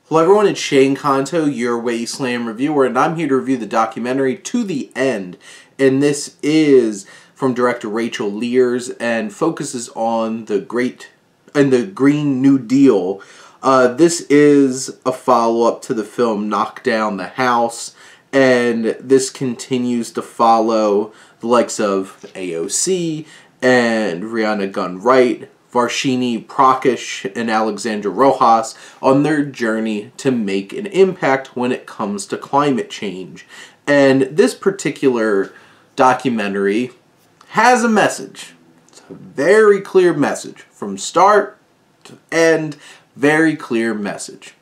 Hello everyone, it's Shane Kanto, your Wasteland reviewer, and I'm here to review the documentary To the End. And this is from director Rachel Lears and focuses on the Green New Deal. This is a follow-up to the film Knock Down the House, and this continues to follow the likes of AOC and Rihanna Gunn Wright, Varshini Prakash, and Alexandra Rojas on their journey to make an impact when it comes to climate change. And this particular documentary has a message. It's a very clear message. From start to end, very clear message.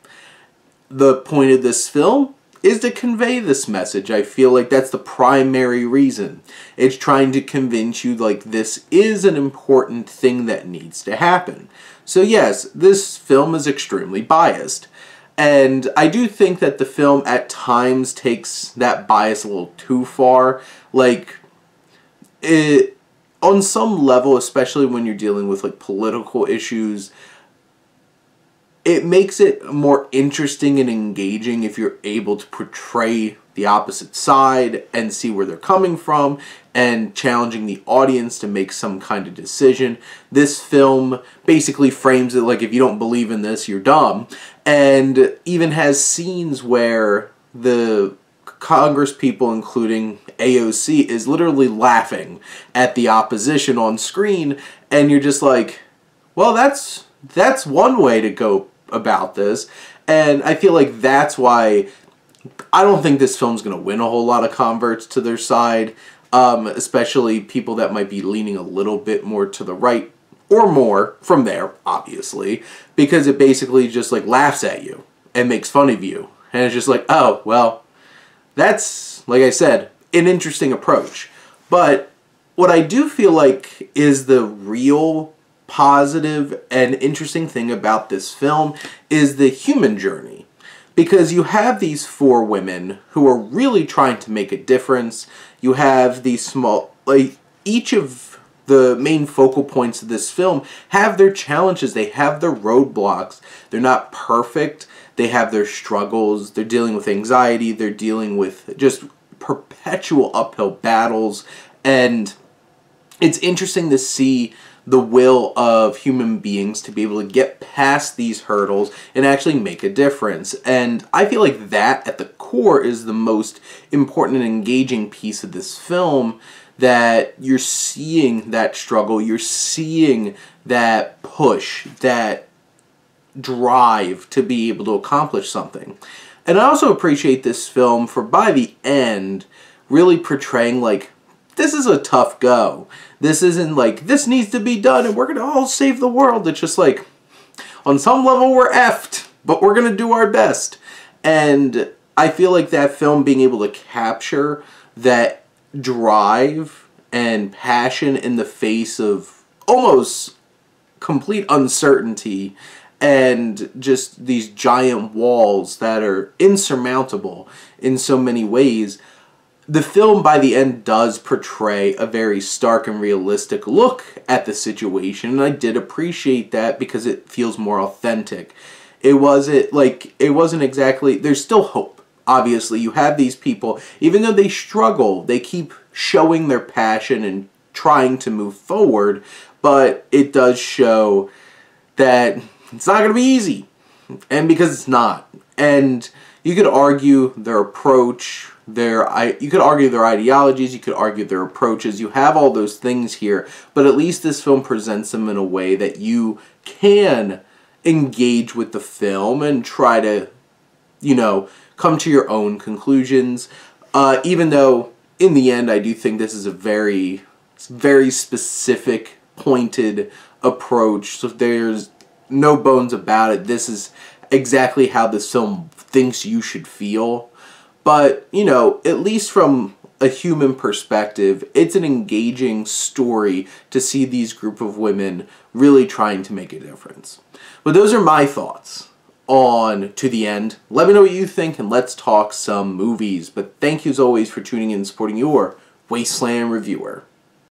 The point of this film is to convey this message. I feel like that's the primary reason. It's trying to convince you like this is an important thing that needs to happen. So yes, this film is extremely biased. And I do think that the film at times takes that bias a little too far. Like, on some level, especially when you're dealing with like political issues, it makes it more interesting and engaging if you're able to portray the opposite side and see where they're coming from and challenging the audience to make some kind of decision. This film basically frames it like if you don't believe in this, you're dumb, and even has scenes where the Congress people, including AOC, is literally laughing at the opposition on screen, and you're just like, well, that's one way to go about this. And I feel like that's why I don't think this film's going to win a whole lot of converts to their side, especially people that might be leaning a little bit more to the right or more from there, obviously, because it basically just like laughs at you and makes fun of you. And it's just like, oh, well, that's, like I said, an interesting approach. But what I do feel like is the real positive and interesting thing about this film is the human journey. Because you have these four women who are really trying to make a difference. You have these small, like, each of the main focal points of this film have their challenges. They have their roadblocks. They're not perfect. They have their struggles. They're dealing with anxiety. They're dealing with just perpetual uphill battles. And it's interesting to see the will of human beings to be able to get past these hurdles and actually make a difference. And I feel like that at the core is the most important and engaging piece of this film, that you're seeing that struggle, you're seeing that push, that drive to be able to accomplish something. And I also appreciate this film for, by the end, really portraying like, this is a tough go. This isn't like, this needs to be done and we're going to all save the world. It's just like, on some level we're effed, but we're going to do our best. And I feel like that film being able to capture that drive and passion in the face of almost complete uncertainty and just these giant walls that are insurmountable in so many ways, the film by the end does portray a very stark and realistic look at the situation, and I did appreciate that because it feels more authentic. It wasn't exactly, there's still hope. Obviously, you have these people, even though they struggle, they keep showing their passion and trying to move forward, but it does show that it's not going to be easy, and because it's not. And you could argue their approach, you could argue their ideologies, you could argue their approaches, you have all those things here, but at least this film presents them in a way that you can engage with the film and try to, you know, come to your own conclusions, even though in the end I do think this is a very, very specific, pointed approach, so there's no bones about it. This is exactly how this film thinks you should feel. But, you know, at least from a human perspective, it's an engaging story to see these group of women really trying to make a difference. But those are my thoughts on To the End. Let me know what you think, and let's talk some movies. But thank you as always for tuning in and supporting your Wasteland reviewer.